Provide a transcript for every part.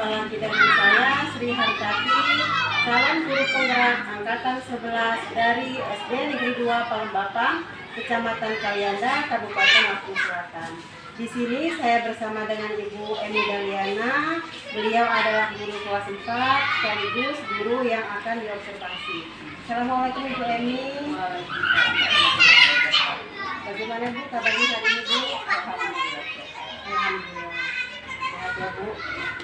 Berjumpa lagi dengan saya Sri Hartati, calon guru penggerak angkatan 11 dari SD Negeri 2 Palembapang, Kecamatan Kalianda, Kabupaten Lampung Selatan. Di sini saya bersama dengan Ibu Emi Daliana. Beliau adalah guru kelas 4 sekaligus guru yang akan diobservasi. Assalamualaikum Ibu Emi. Bagaimana Bu kabarnya hari ini Bu? Alhamdulillah. Sehat ya Bu.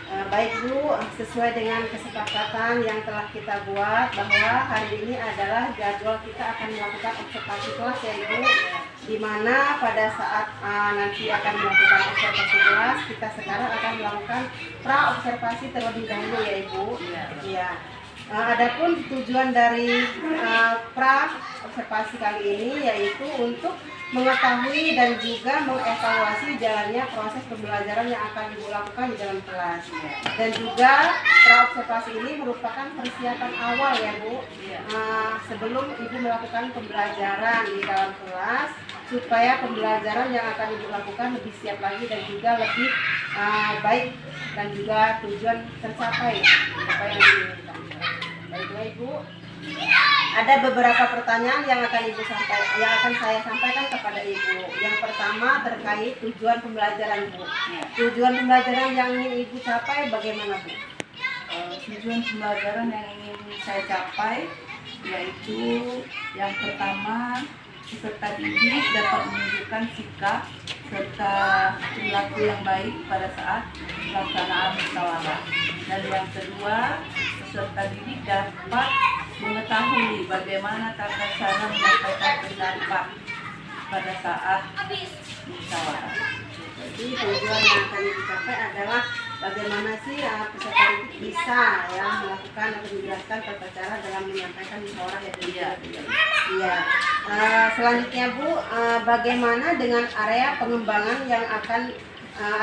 Baik Bu, sesuai dengan kesepakatan yang telah kita buat bahwa hari ini adalah jadwal kita akan melakukan observasi kelas ya Ibu, di mana pada saat nanti akan melakukan observasi kelas, kita sekarang akan melakukan pra observasi terlebih dahulu ya Ibu. Iya. Adapun tujuan dari pra observasi kali ini yaitu untuk mengetahui dan juga mengevaluasi jalannya proses pembelajaran yang akan Ibu lakukan di dalam kelas. Dan juga pra-observasi ini merupakan persiapan awal ya Bu, sebelum Ibu melakukan pembelajaran di dalam kelas, supaya pembelajaran yang akan Ibu lakukan lebih siap lagi dan juga lebih baik dan juga tujuan tercapai apa yang diinginkan. Baiklah Ibu, ada beberapa pertanyaan yang akan saya sampaikan kepada Ibu. Yang pertama terkait tujuan pembelajaran Bu. Tujuan pembelajaran yang ingin Ibu capai bagaimana Bu? Tujuan pembelajaran yang ingin saya capai yaitu yang pertama, peserta didik dapat menunjukkan sikap serta perilaku yang baik pada saat pelaksanaan musyawarah. Dan yang kedua, peserta didik dapat mengetahui bagaimana tata cara menyampaikan pendapat pada saat musyawarah. Jadi tujuan yang akan dicapai adalah bagaimana sih peserta didik bisa ya melakukan atau menjelaskan tata cara dalam menyampaikan musyawarah ya Bu. Iya. Selanjutnya Bu, bagaimana dengan area pengembangan yang akan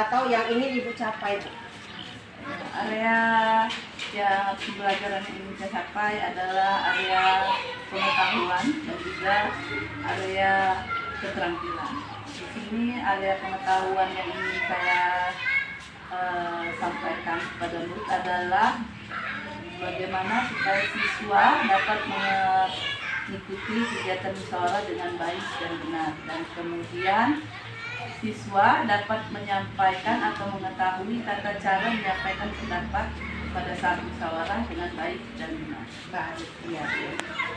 atau yang ingin Ibu capai Bu? Area yang pembelajaran yang ingin saya capai adalah area pengetahuan dan juga area keterampilan. Di sini area pengetahuan yang ingin saya sampaikan kepada murid adalah bagaimana supaya siswa dapat mengikuti kegiatan musyawarah dengan baik dan benar, dan kemudian siswa dapat menyampaikan atau mengetahui tata cara menyampaikan pendapat pada saat musyawarah dengan baik dan benar. Baik, iya.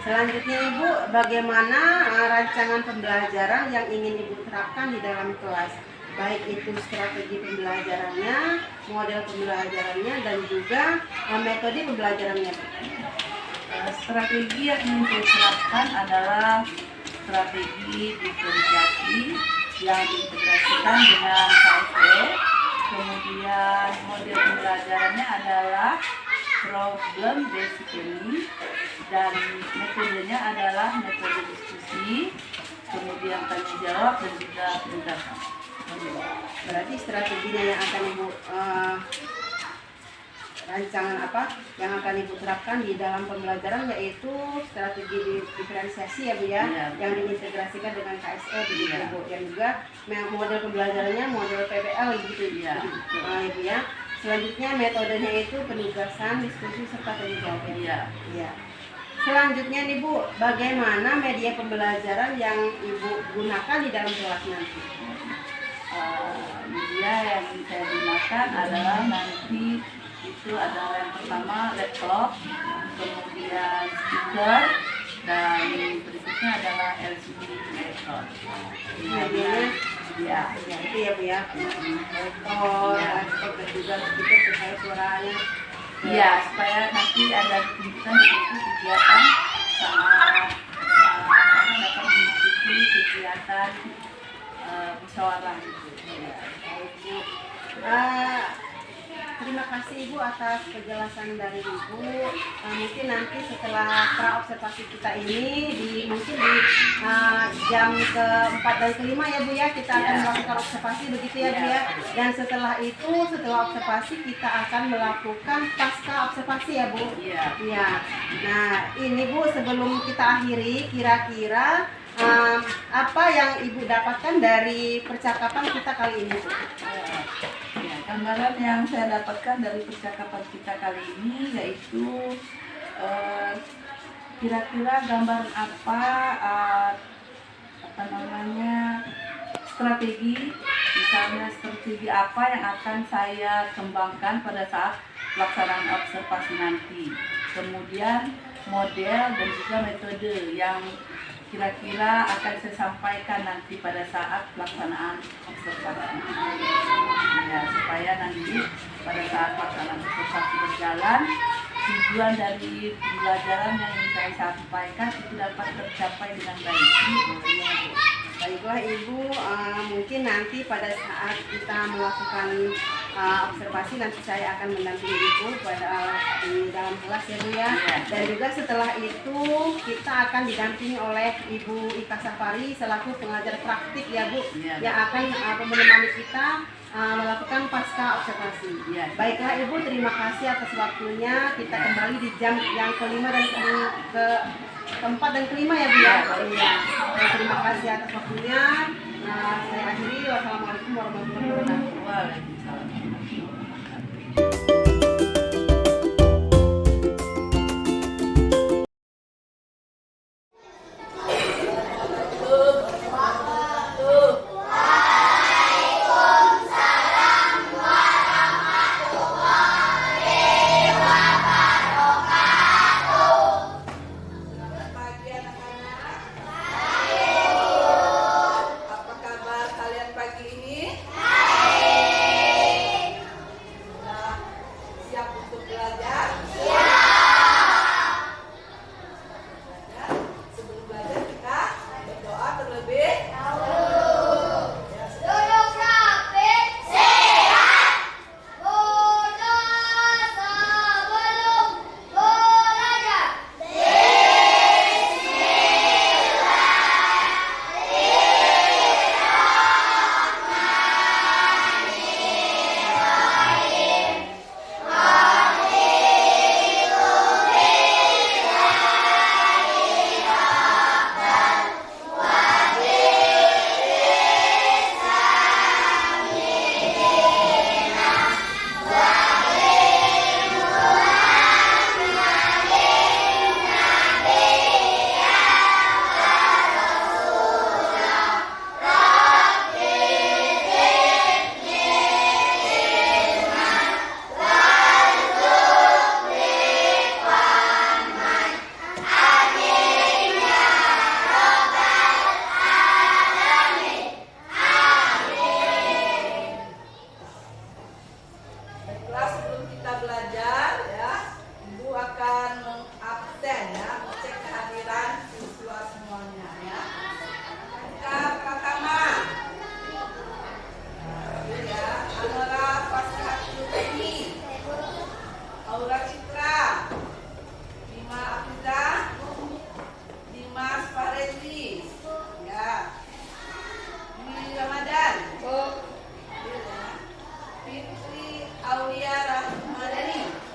Selanjutnya Ibu, bagaimana rancangan pembelajaran yang ingin Ibu terapkan di dalam kelas? Baik itu strategi pembelajarannya, model pembelajarannya, dan juga metode pembelajarannya. Strategi yang ingin saya terapkan adalah strategi diferensiasi yang diintegrasikan dengan KSE. Kemudian model pembelajarannya adalah problem based learning, dan metodenya adalah metode diskusi, kemudian tanya jawab, dan juga penjelasan. Berarti strateginya yang akan Ibu rancangan apa yang akan Ibu terapkan di dalam pembelajaran yaitu strategi diferensiasi ya Bu ya, yang diintegrasikan dengan KSE begitu Bu, yang juga model pembelajarannya model PBL gitu ya Ibu ya. Selanjutnya metodenya itu penugasan, diskusi, serta tanya jawab ya. Selanjutnya nih Bu, bagaimana media pembelajaran yang Ibu gunakan di dalam kelas nanti? Media yang saya gunakan adalah nanti itu adalah yang pertama laptop, kemudian speaker, dan berikutnya adalah LCD monitor. Ya itu ya Bu ya, laptop dan juga speaker supaya suaranya supaya nanti ada tuntutan di situ kegiatan saat dapat mengikuti kegiatan musyawarah gitu. Terima kasih Ibu atas penjelasan dari Ibu. Mungkin nanti setelah pra observasi kita ini mungkin di jam ke-4 dan ke-5 ya Bu ya, kita akan melakukan observasi begitu ya Bu ya. Dan setelah itu, setelah observasi kita akan melakukan pasca observasi ya Bu. Iya. Nah ini Bu, sebelum kita akhiri, kira-kira apa yang Ibu dapatkan dari percakapan kita kali ini Bu? Gambaran gambaran yang saya dapatkan dari percakapan kita kali ini yaitu kira-kira gambaran apa namanya strategi, misalnya strategi apa yang akan saya kembangkan pada saat pelaksanaan observasi nanti. Kemudian model dan juga metode yang kira-kira akan saya sampaikan nanti pada saat pelaksanaan observasi. Ya, supaya nanti pada saat pelaksanaan observasi berjalan, tujuan dari pembelajaran yang ingin saya sampaikan itu dapat tercapai dengan baik. Baiklah Ibu, mungkin nanti pada saat kita melakukan observasi nanti saya akan mendampingi Ibu di dalam kelas ya Bu ya. Dan juga setelah itu kita akan didampingi oleh Ibu Ika Safari selaku pengajar praktik ya Bu, yang akan menemani kita melakukan pasca observasi. Baiklah Ibu, terima kasih atas waktunya. Kita kembali di jam yang kelima dan keempat dan kelima ya Bu ya. Iya. Terima kasih atas waktunya. Saya akhiri. Wassalamualaikum warahmatullahi wabarakatuh. Waalaikumsalam. Fitri Aulia Rahmadani.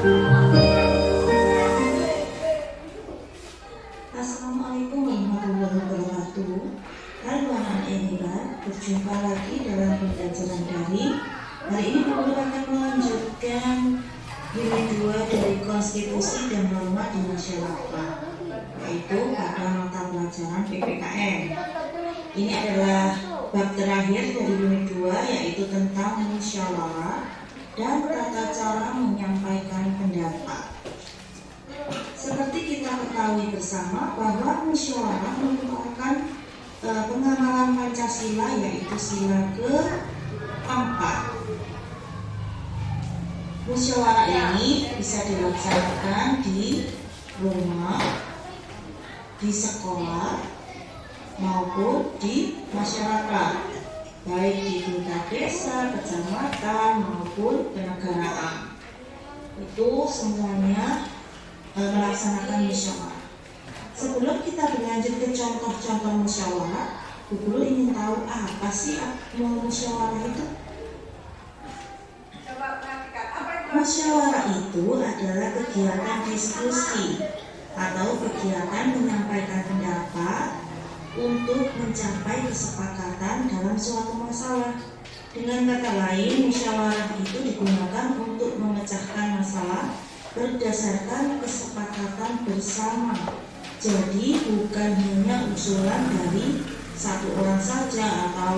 Assalamualaikum warahmatullahi wabarakatuh. Halo anak-anak yang hebat, berjumpa lagi dalam pembelajaran daring. Hari ini Guru akan melanjutkan unit 2 dari Konstitusi dan Norma di Masyarakat, yaitu pada mata pelajaran PPKN. Ini adalah bab terakhir dari unit 2, yaitu tentang musyawarah dan tata cara menyampaikan pendapat. Seperti kita ketahui bersama bahwa musyawarah merupakan pengamalan Pancasila, yaitu sila ke-4. Musyawarah ini bisa dilaksanakan di rumah, di sekolah, maupun di masyarakat, baik di tingkat desa, kecamatan, maupun kenegaraan. Itu semuanya melaksanakan musyawarah. Sebelum kita berlanjut ke contoh-contoh musyawarah, Guru ingin tahu apa sih musyawarah itu? Musyawarah itu adalah kegiatan diskusi atau kegiatan menyampaikan pendapat untuk mencapai kesepakatan dalam suatu masalah. Dengan kata lain, musyawarah itu digunakan untuk memecahkan masalah berdasarkan kesepakatan bersama. Jadi bukan hanya usulan dari satu orang saja atau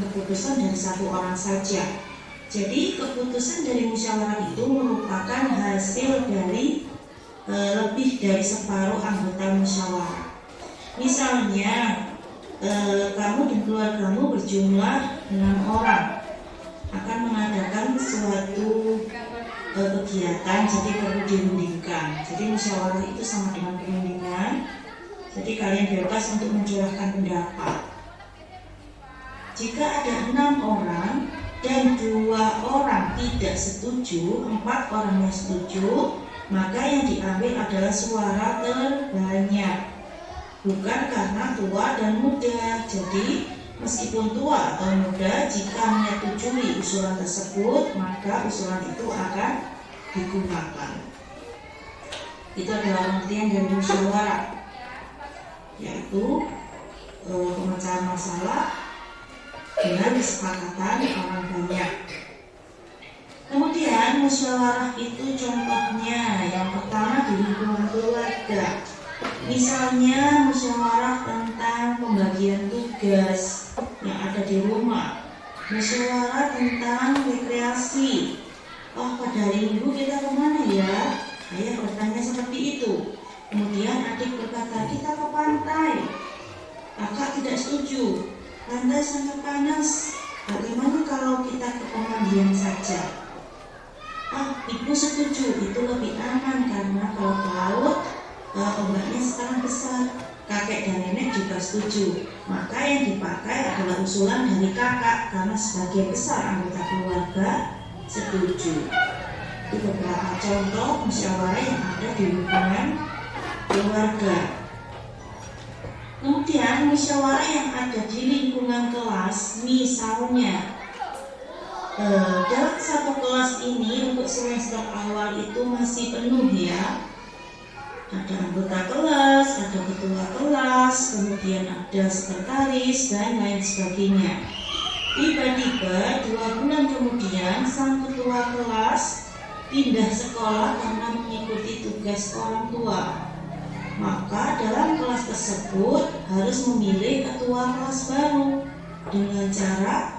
keputusan dari satu orang saja. Jadi keputusan dari musyawarah itu merupakan hasil dari lebih dari separuh anggota musyawarah. Misalnya kamu dan keluargamu berjumlah 6 orang akan mengadakan suatu kegiatan, jadi perlu dirundingkan. Jadi musyawarah itu sama dengan perundingan. Jadi kalian bebas untuk mencurahkan pendapat. Jika ada 6 orang dan 2 orang tidak setuju, 4 orang yang setuju, maka yang diambil adalah suara terbanyak. Bukan karena tua dan muda. Jadi meskipun tua atau muda, jika menyetujui usulan tersebut, maka usulan itu akan digunakan. Itu adalah pengertian dari musyawarah, yaitu pemecahan masalah dengan kesepakatan orang banyak. Kemudian musyawarah itu contohnya yang pertama di lingkungan keluarga. Misalnya musyawarah tentang pembagian tugas yang ada di rumah, musyawarah tentang rekreasi. Oh, pada hari Minggu kita kemana ya? Ayah bertanya seperti itu. Kemudian adik berkata, kita ke pantai. Kakak tidak setuju, pantai sangat panas. Bagaimana kalau kita ke pemandian saja? Ibu setuju, itu lebih aman karena kalau ke laut ombaknya sekarang besar. Kakek dan nenek juga setuju. Maka yang dipakai adalah usulan dari kakak karena sebagian besar anggota keluarga setuju. Itu beberapa contoh musyawarah yang ada di lingkungan keluarga. Kemudian musyawarah yang ada di lingkungan kelas, misalnya dalam satu kelas ini untuk semester awal itu masih penuh ya. Ada anggota kelas, ada ketua kelas, kemudian ada sekretaris dan lain sebagainya. Tiba-tiba 2 bulan kemudian sang ketua kelas pindah sekolah karena mengikuti tugas orang tua. Maka dalam kelas tersebut harus memilih ketua kelas baru dengan cara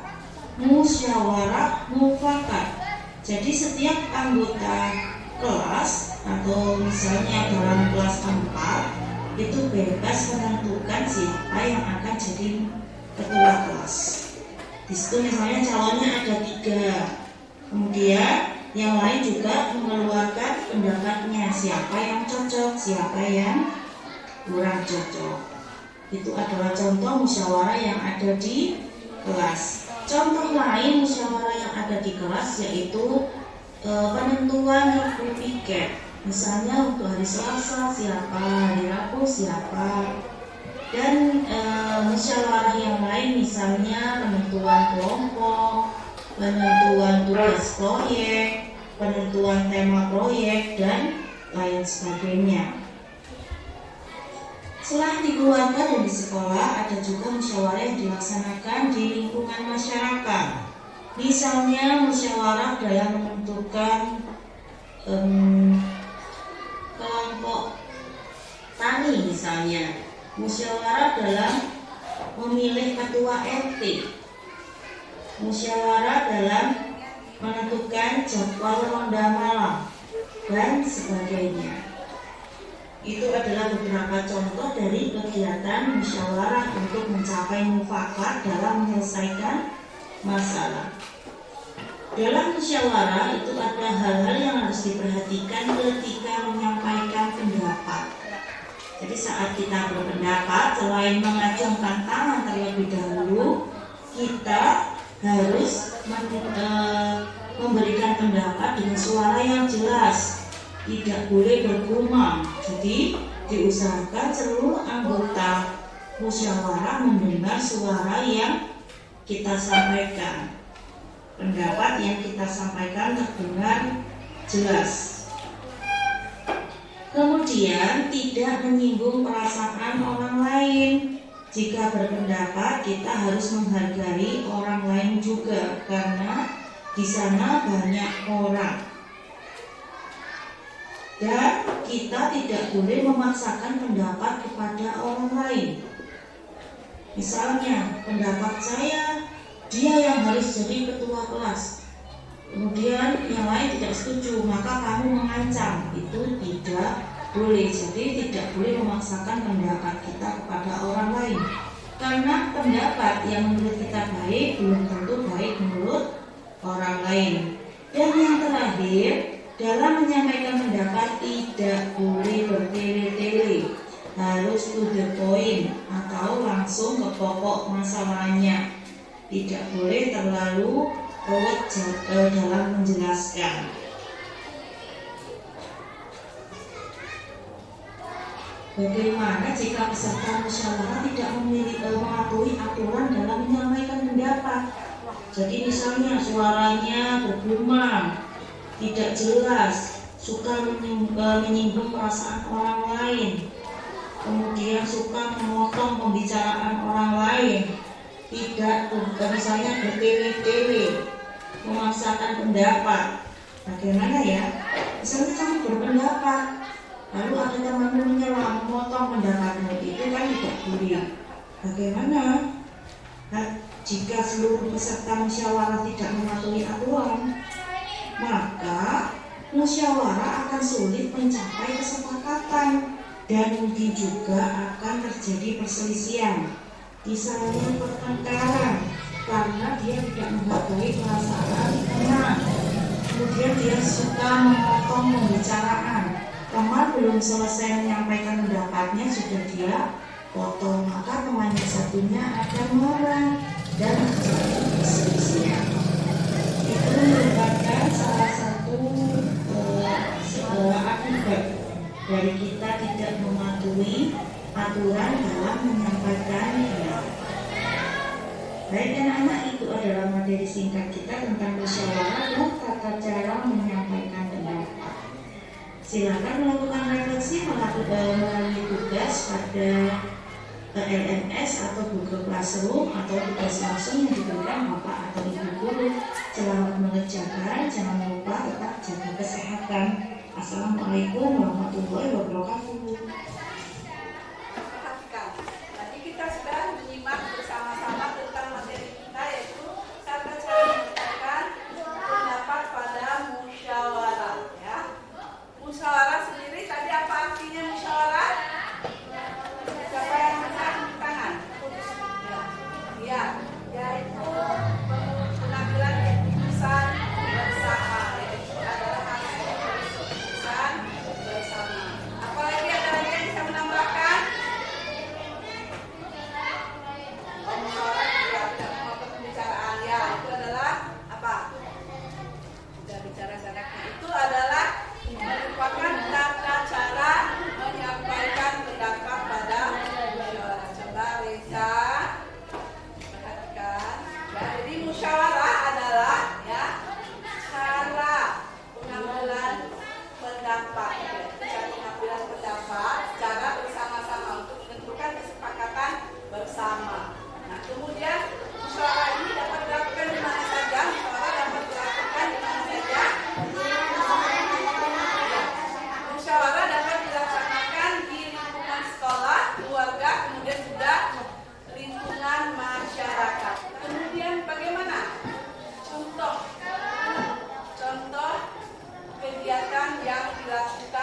musyawarah mufakat. Jadi setiap anggota kelas atau misalnya dalam kelas 4 itu bebas menentukan siapa yang akan jadi ketua kelas. Di situ misalnya calonnya ada 3, kemudian yang lain juga mengeluarkan pendapatnya siapa yang cocok, siapa yang kurang cocok. Itu adalah contoh musyawarah yang ada di kelas. Contoh lain musyawarah yang ada di kelas yaitu penentuan regu piket. Misalnya untuk hari Selasa siapa, hari Rabu siapa. Dan musyawarah yang lain misalnya penentuan kelompok, penentuan tugas proyek, penentuan tema proyek, dan lain sebagainya. Selain di keluarga dan di sekolah, ada juga musyawarah yang dilaksanakan di lingkungan masyarakat. Misalnya musyawarah dalam menentukan kelompok tani, misalnya musyawarah dalam memilih ketua RT, musyawarah dalam menentukan jadwal ronda malam, dan sebagainya. Itu adalah beberapa contoh dari kegiatan musyawarah untuk mencapai mufakat dalam menyelesaikan masalah. Dalam musyawarah itu ada hal-hal yang harus diperhatikan ketika menyampaikan pendapat. Jadi saat kita berpendapat, selain mengajukan tangan terlebih dahulu, kita harus memberikan pendapat dengan suara yang jelas, tidak boleh bergumam. Jadi diusahakan seluruh anggota musyawarah mendengar suara yang kita sampaikan. Pendapat yang kita sampaikan terdengar jelas. Kemudian tidak menyinggung perasaan orang lain. Jika berpendapat, kita harus menghargai orang lain juga, karena di sana banyak orang. Dan kita tidak boleh memaksakan pendapat kepada orang lain. Misalnya, pendapat saya, dia yang harus jadi ketua kelas. Kemudian yang lain tidak setuju, maka kamu mengancam. Itu tidak boleh. Jadi tidak boleh memaksakan pendapat kita kepada orang lain. Karena pendapat yang menurut kita baik belum tentu baik menurut orang lain. Dan yang terakhir, dalam menyampaikan pendapat tidak boleh bertele-tele, harus to the point atau langsung ke pokok masalahnya. Tidak boleh terlalu ruwet dalam menjelaskan. Bagaimana jika peserta musyawarah tidak mematuhi aturan dalam menyampaikan pendapat? Jadi misalnya suaranya bergema, tidak jelas, suka menyinggung perasaan orang lain, kemudian suka memotong pembicaraan orang lain, tidak misalnya bertele-tele, memaksakan pendapat. Bagaimana ya? Misalnya kamu berpendapat, lalu ada temanmu menyela, memotong pendapatmu, itu kan tidak boleh. Bagaimana? Nah, jika seluruh peserta musyawarah tidak mematuhi aturan, maka musyawarah akan sulit mencapai kesepakatan dan mungkin juga akan terjadi perselisihan, misalnya pertengkaran, karena dia tidak menghargai perasaan teman. Kemudian dia suka memotong pembicaraan, teman belum selesai menyampaikan pendapatnya sudah dia potong, maka teman yang satunya akan marah dan terjadi perselisihan. Itu merupakan salah satu akibat dari kita tidak mematuhi aturan dalam menyampaikan pendapat. Baik anak-anak, itu adalah materi singkat kita tentang musyawarah dan tata cara menyampaikan pendapat. Silakan melakukan refleksi melalui tugas pada LMS atau Google Classroom atau tugas langsung yang diberikan Bapak atau Ibu guru. Selamat mengerjakan, jangan lupa tetap jaga kesehatan. Assalamualaikum warahmatullahi wabarakatuh. Perhatikan, tadi kita sudah menyimak bersama-sama tentang materi kita, yaitu tata cara menyampaikan pendapat pada musyawarah. Ya, musyawarah sendiri tadi apa artinya musyawarah? Siapa yang angkat tangan? Ya, yaitu pengambilan keputusan bersama, yaitu adalah hasil keputusan bersama. Apalagi ada lagi yang bisa pendapat, ketika pengambilan pendapat secara bersama-sama untuk menentukan kesepakatan bersama. Nah, kemudian musyawarah ini dapat dilakukan di mana saja. Musyawarah dapat dilakukan di mana saja. Musyawarah dapat dilaksanakan di lingkungan sekolah, keluarga, kemudian juga lingkungan masyarakat. Kemudian bagaimana? Contoh kegiatan yang dilakukan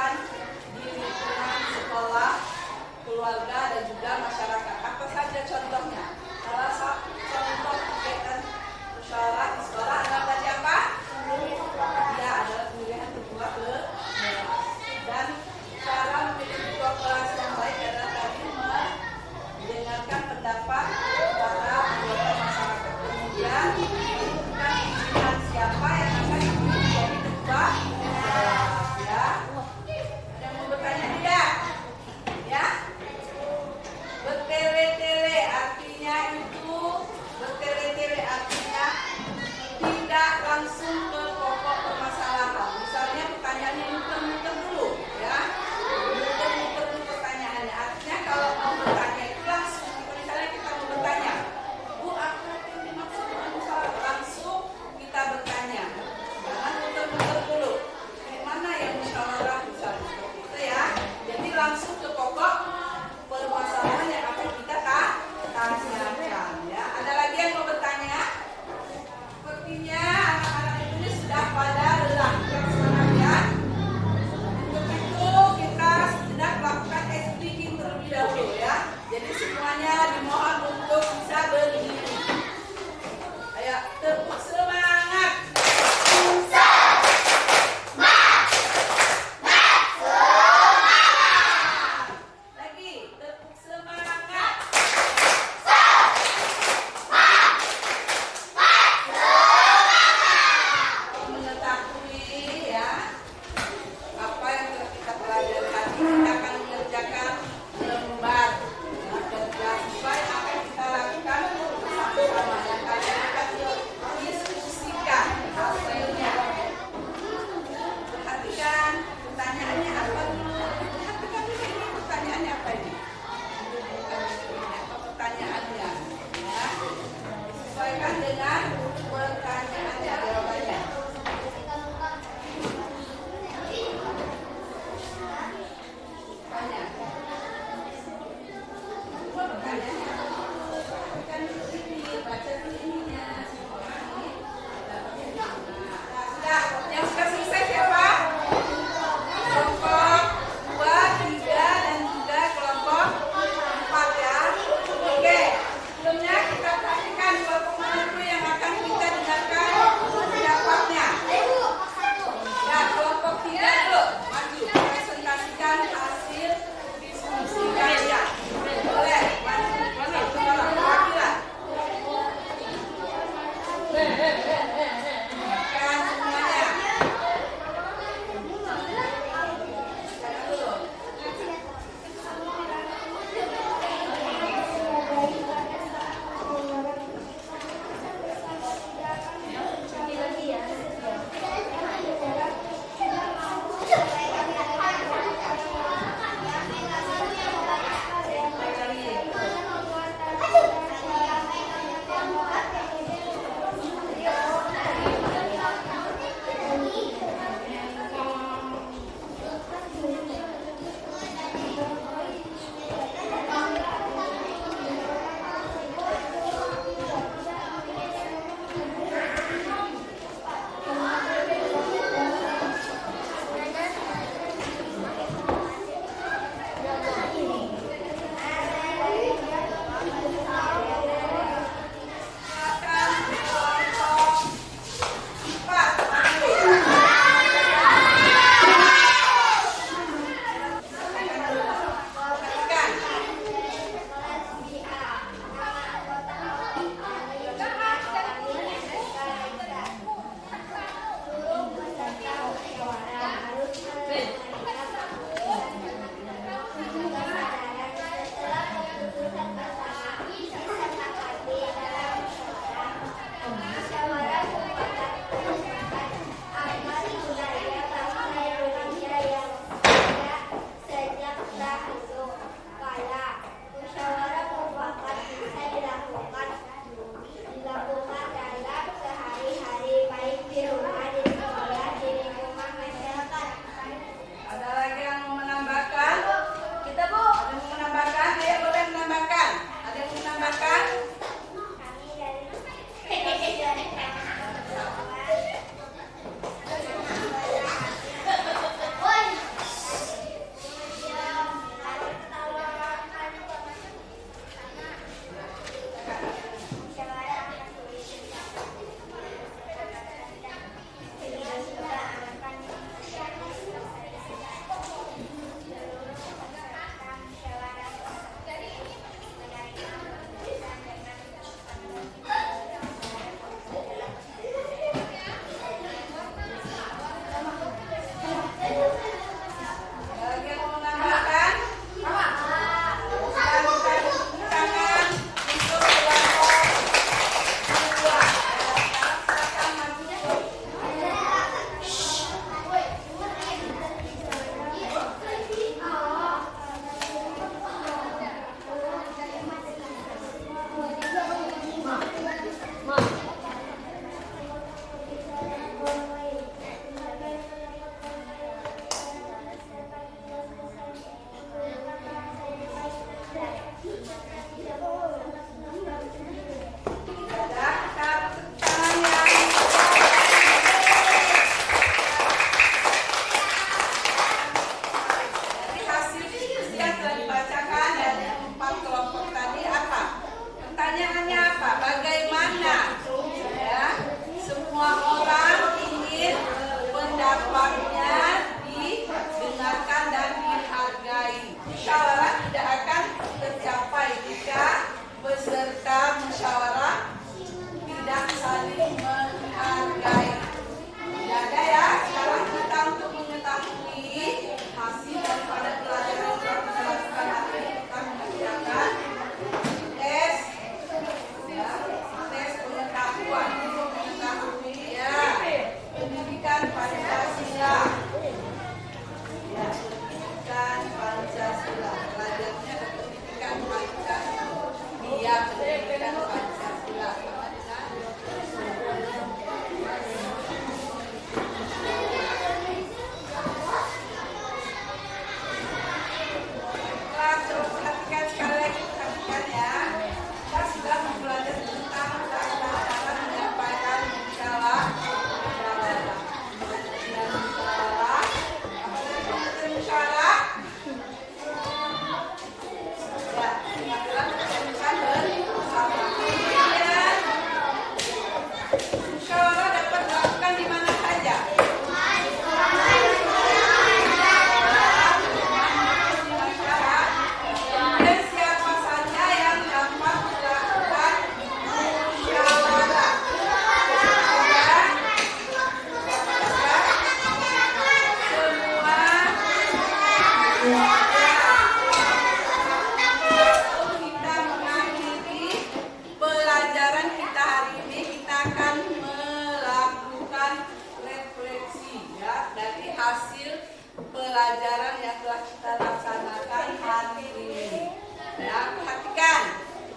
telah kita laksanakan hari ini. Ya, perhatikan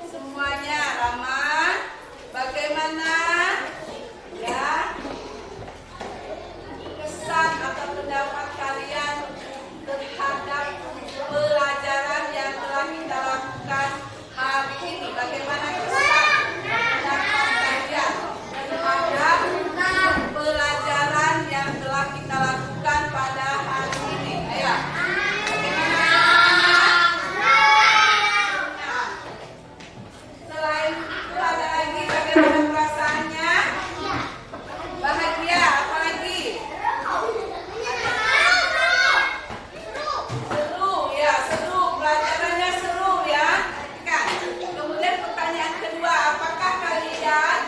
semuanya, Rama. Bagaimana ya kesan atau pendapat kalian terhadap pelajaran yang telah kita lakukan hari ini? Bagaimana kesan pendapat kalian terhadap pelajaran yang telah kita lakukan pada hari ini? Ayo. Selain itu ada lagi, bagaimana perasaannya? Bahagia, apa lagi? Seru ya, seru. Pelajarannya seru ya. Kan? Kemudian pertanyaan kedua, apakah kalian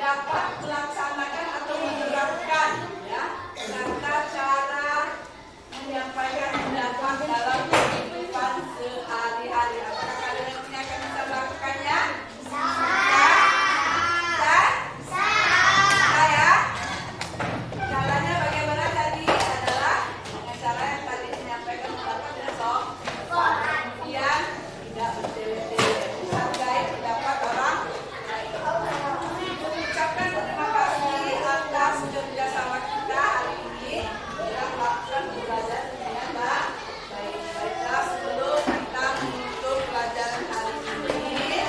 dapat melaksanakan atau menerapkan ya tata cara menyampaikan pendapat dalam kehidupan sehari-hari? Apakah kalian ini akan bisa melakukannya? Saya. Caranya bagaimana tadi adalah dengan cara yang tadi menyampaikan pendapat dengan kemudian tidak bertele-tele, menghargai pendapat orang lain. Ucapkan terima kasih atas kerjasama kita hari ini dalam melakukan belajar dengan baik. Baiklah, sebelum kita menutup pelajaran hari ini,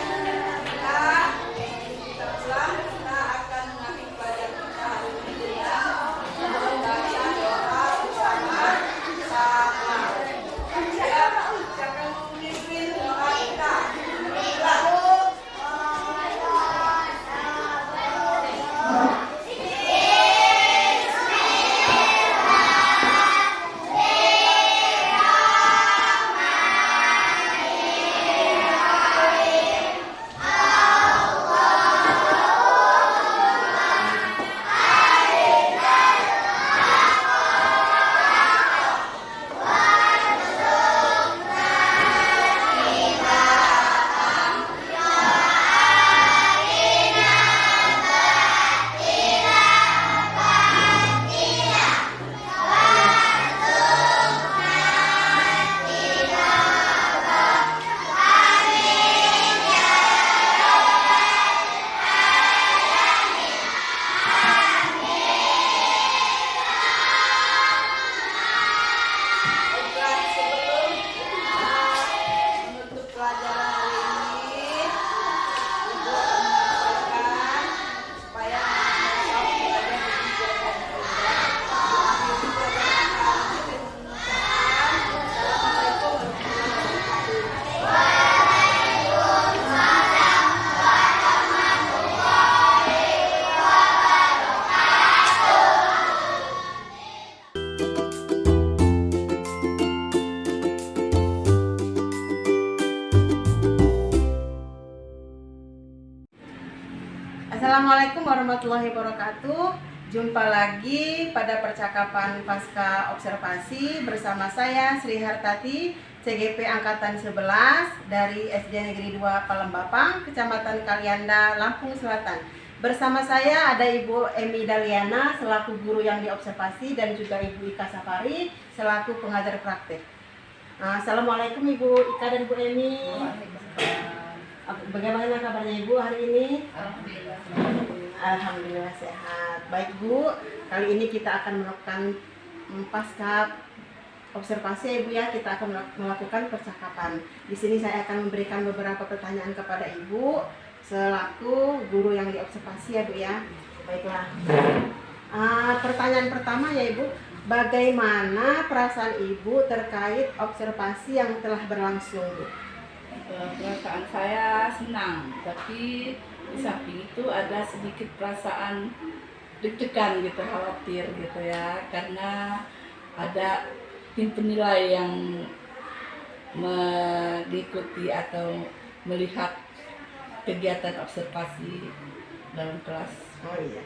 kita pulang, kita akan mengakhiri pelajaran kita hari ini dengan membaca doa bersama-sama. Ya, siapa yang memimpin doa kita? Baiklah, sebelum menutup pelajaran hari ini, Ibu menyampaikan supaya besok belajar lebih giat dan mudah. Akhiri pelajaran hari ini dengan mengucapkan Assalamualaikum warahmatullahi wabarakatuh. Assalamualaikum warahmatullahi wabarakatuh. Jumpa lagi pada percakapan pasca observasi bersama saya Sri Hartati, CGP Angkatan 11 dari SD Negeri 2 Palembapang, Kecamatan Kalianda, Lampung Selatan. Bersama saya ada Ibu Emi Daliana selaku guru yang diobservasi dan juga Ibu Ika Safari selaku pengajar praktek. Assalamualaikum Ibu Ika dan Bu Emi. Bagaimana kabarnya Ibu hari ini? Alhamdulillah. Alhamdulillah sehat. Baik Bu, kali ini kita akan melakukan pasca observasi ya Ibu ya. Kita akan melakukan percakapan. Di sini saya akan memberikan beberapa pertanyaan kepada Ibu selaku guru yang diobservasi ya Bu ya. Baiklah. Pertanyaan pertama ya Ibu, bagaimana perasaan Ibu terkait observasi yang telah berlangsung Bu? Perasaan saya senang, tapi di samping itu ada sedikit perasaan deg-degan gitu, khawatir gitu ya, karena ada tim penilai yang mengikuti atau melihat kegiatan observasi dalam kelas. Oh iya,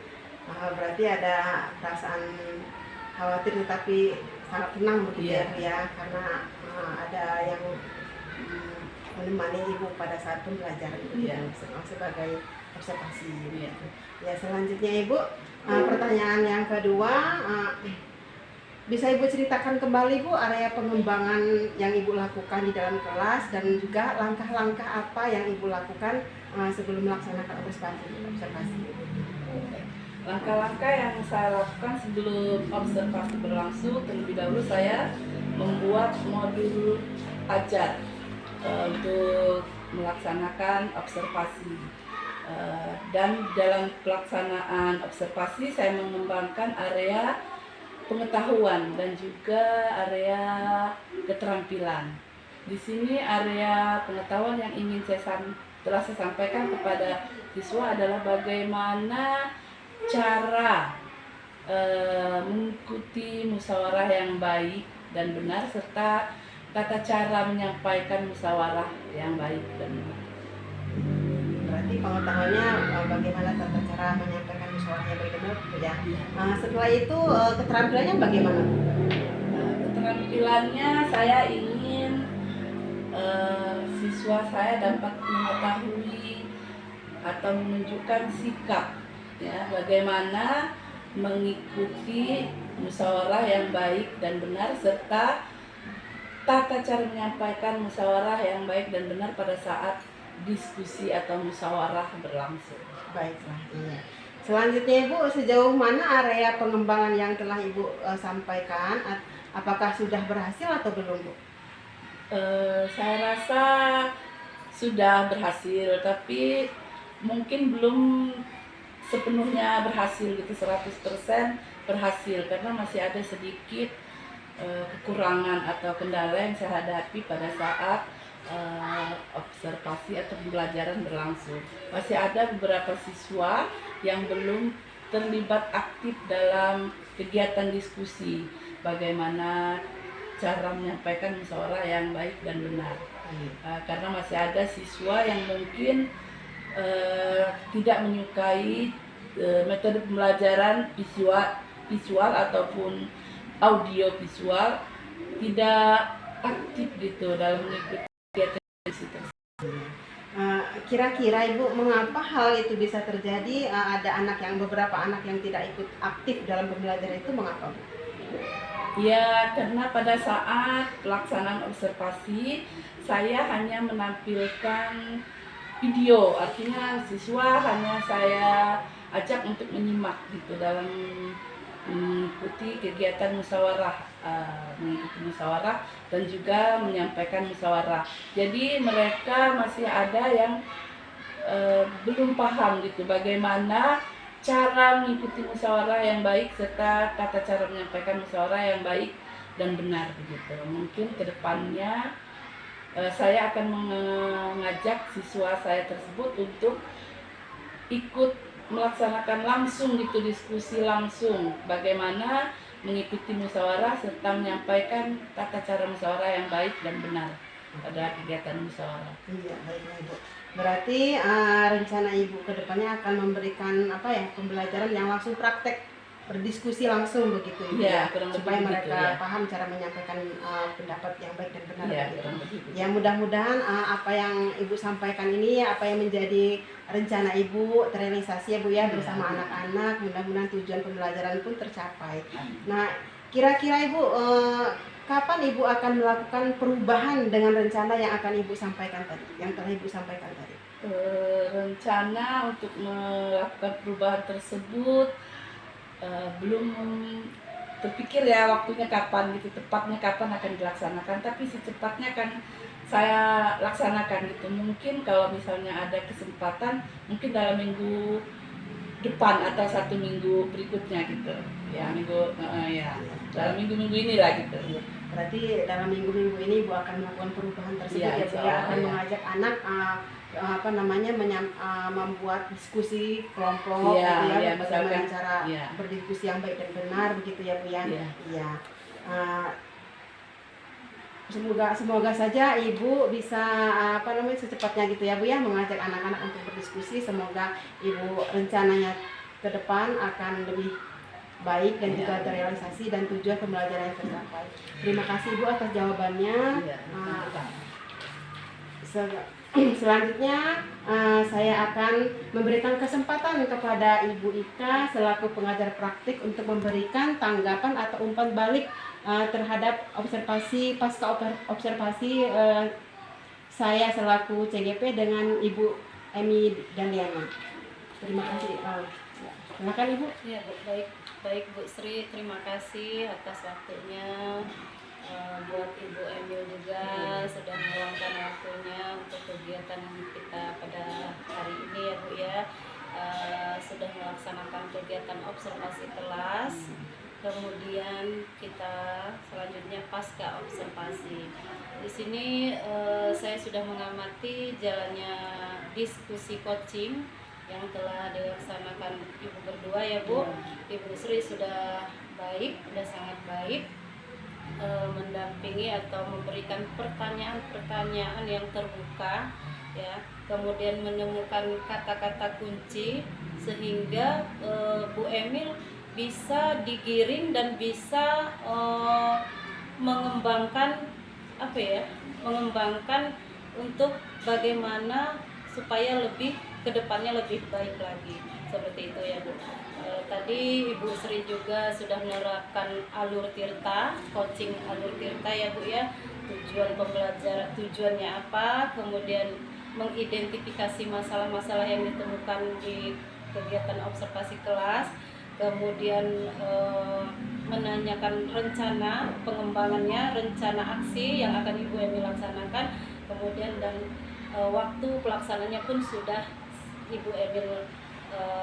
berarti ada perasaan khawatir tetapi sangat tenang begitu Iya. ya, karena ada yang menemani Ibu pada saat pembelajaran Iya. sebagai observasi. Iya. Ya, selanjutnya Ibu, pertanyaan yang kedua, bisa Ibu ceritakan kembali Bu area pengembangan yang Ibu lakukan di dalam kelas dan juga langkah-langkah apa yang Ibu lakukan sebelum melaksanakan observasi. Langkah-langkah yang saya lakukan sebelum observasi berlangsung, terlebih dahulu saya membuat modul ajar untuk melaksanakan observasi. Dan dalam pelaksanaan observasi saya mengembangkan area pengetahuan dan juga area keterampilan. Di sini area pengetahuan yang ingin telah saya sampaikan kepada siswa adalah bagaimana cara mengikuti musyawarah yang baik dan benar serta tata cara menyampaikan musyawarah yang baik dan benar. Berarti pengetahuannya bagaimana tata cara menyampaikan musyawarah yang baik dan benar ya. Setelah itu keterampilannya bagaimana? Keterampilannya saya ingin siswa saya dapat mengetahui atau menunjukkan sikap ya, bagaimana mengikuti musyawarah yang baik dan benar serta tata cara menyampaikan musyawarah yang baik dan benar pada saat diskusi atau musyawarah berlangsung. Baiklah, iya. Selanjutnya Ibu, sejauh mana area pengembangan yang telah Ibu sampaikan? Apakah sudah berhasil atau belum Bu? Saya rasa sudah berhasil, tapi mungkin belum sepenuhnya berhasil gitu, 100% berhasil karena masih ada sedikit kekurangan atau kendala yang saya hadapi pada saat observasi atau pembelajaran berlangsung. Masih ada beberapa siswa yang belum terlibat aktif dalam kegiatan diskusi, bagaimana cara menyampaikan musyawarah yang baik dan benar. Karena masih ada siswa yang mungkin tidak menyukai metode pembelajaran visual ataupun audio visual, tidak aktif gitu dalam mengikuti kegiatan tersebut. Kira-kira Ibu, mengapa hal itu bisa terjadi? Ada beberapa anak yang tidak ikut aktif dalam pembelajaran itu, mengapa Bu? Ya, karena pada saat pelaksanaan observasi saya hanya menampilkan video, artinya siswa hanya saya ajak untuk menyimak gitu dalam mengikuti kegiatan musyawarah, dan juga menyampaikan musyawarah. Jadi mereka masih ada yang belum paham gitu bagaimana cara mengikuti musyawarah yang baik serta tata cara menyampaikan musyawarah yang baik dan benar begitu. Mungkin kedepannya saya akan mengajak siswa saya tersebut untuk ikut melaksanakan langsung gitu, diskusi langsung bagaimana mengikuti musyawarah serta menyampaikan tata cara musyawarah yang baik dan benar pada kegiatan musyawarah. Iya, baiklah Ibu. Berarti rencana Ibu ke depannya akan memberikan pembelajaran yang langsung praktek, berdiskusi langsung begitu ya, supaya mereka begitu, ya. paham cara menyampaikan pendapat yang baik dan benar Ya, begitu. Ya, mudah-mudahan apa yang Ibu sampaikan ini, apa yang menjadi rencana Ibu terrealisasi ya Bu ya, bersama anak-anak. Mudah-mudahan tujuan pembelajaran pun tercapai. Nah, kira-kira Ibu kapan Ibu akan melakukan perubahan dengan rencana yang akan Ibu sampaikan tadi, yang telah Ibu sampaikan tadi? Rencana untuk melakukan perubahan tersebut belum terpikir ya waktunya kapan gitu, tepatnya kapan akan dilaksanakan, tapi secepatnya akan saya laksanakan gitu. Mungkin kalau misalnya ada kesempatan, mungkin dalam minggu depan atau 1 minggu berikutnya gitu ya, dalam minggu-minggu inilah gitu. Berarti dalam minggu-minggu ini Ibu akan melakukan perubahan tersebut ya Bu ya, akan mengajak anak membuat diskusi kelompok gitu ya, bagaimana cara berdiskusi yang baik dan benar begitu ya Bu ya. Iya. Semoga saja Ibu bisa secepatnya gitu ya Bu ya, mengajak anak-anak untuk berdiskusi. Semoga Ibu rencananya ke depan akan lebih baik dan juga terrealisasi dan tujuan pembelajaran yang tercapai. Terima kasih Ibu atas jawabannya. Selanjutnya saya akan memberikan kesempatan kepada Ibu Ika selaku pengajar praktik untuk memberikan tanggapan atau umpan balik terhadap observasi pasca observasi saya selaku CGP dengan Ibu Emi dan Diana. Terima kasih. Ya. Silakan Ibu. Ya, baik Bu Sri, terima kasih atas waktunya. Buat Ibu Emil juga sudah meluangkan waktunya untuk kegiatan kita pada hari ini ya Bu ya. Sudah melaksanakan kegiatan observasi kelas, kemudian kita selanjutnya pasca observasi. Di sini saya sudah mengamati jalannya diskusi coaching yang telah dilaksanakan Ibu berdua ya Bu. Ibu Sri sudah baik, sudah sangat baik mendampingi atau memberikan pertanyaan-pertanyaan yang terbuka ya, kemudian menemukan kata-kata kunci sehingga Bu Emil bisa digiring dan bisa mengembangkan mengembangkan untuk bagaimana supaya lebih kedepannya lebih baik lagi, seperti itu ya Bu. Tadi Ibu Sri juga sudah menerapkan alur tirta, coaching alur tirta ya Bu ya. Tujuan pembelajaran, tujuannya apa, kemudian mengidentifikasi masalah-masalah yang ditemukan di kegiatan observasi kelas, kemudian menanyakan rencana pengembangannya, rencana aksi yang akan Ibu Emi laksanakan, kemudian dan waktu pelaksananya pun sudah Ibu Emil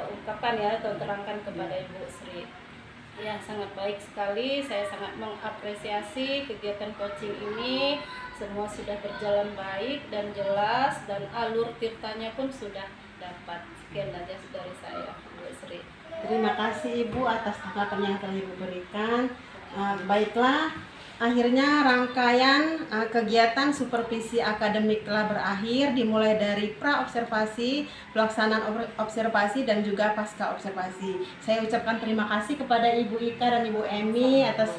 ungkapkan ya atau terangkan kepada Ibu Sri. Ya, sangat baik sekali. Saya sangat mengapresiasi kegiatan coaching ini. Semua sudah berjalan baik dan jelas dan alur tirtanya pun sudah dapat. Sekian aja dari saya, Ibu Sri. Terima kasih Ibu atas tanggapan yang telah Ibu berikan. Baiklah, akhirnya rangkaian kegiatan supervisi akademik telah berakhir, dimulai dari pra-observasi, pelaksanaan observasi, dan juga pasca observasi. Saya ucapkan terima kasih kepada Ibu Ika dan Ibu Emi atas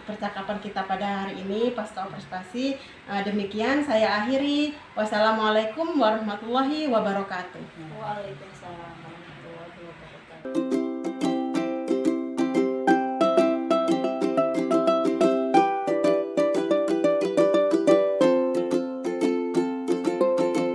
percakapan kita pada hari ini pasca observasi. Demikian saya akhiri. Wassalamualaikum warahmatullahi wabarakatuh. Waalaikumsalam.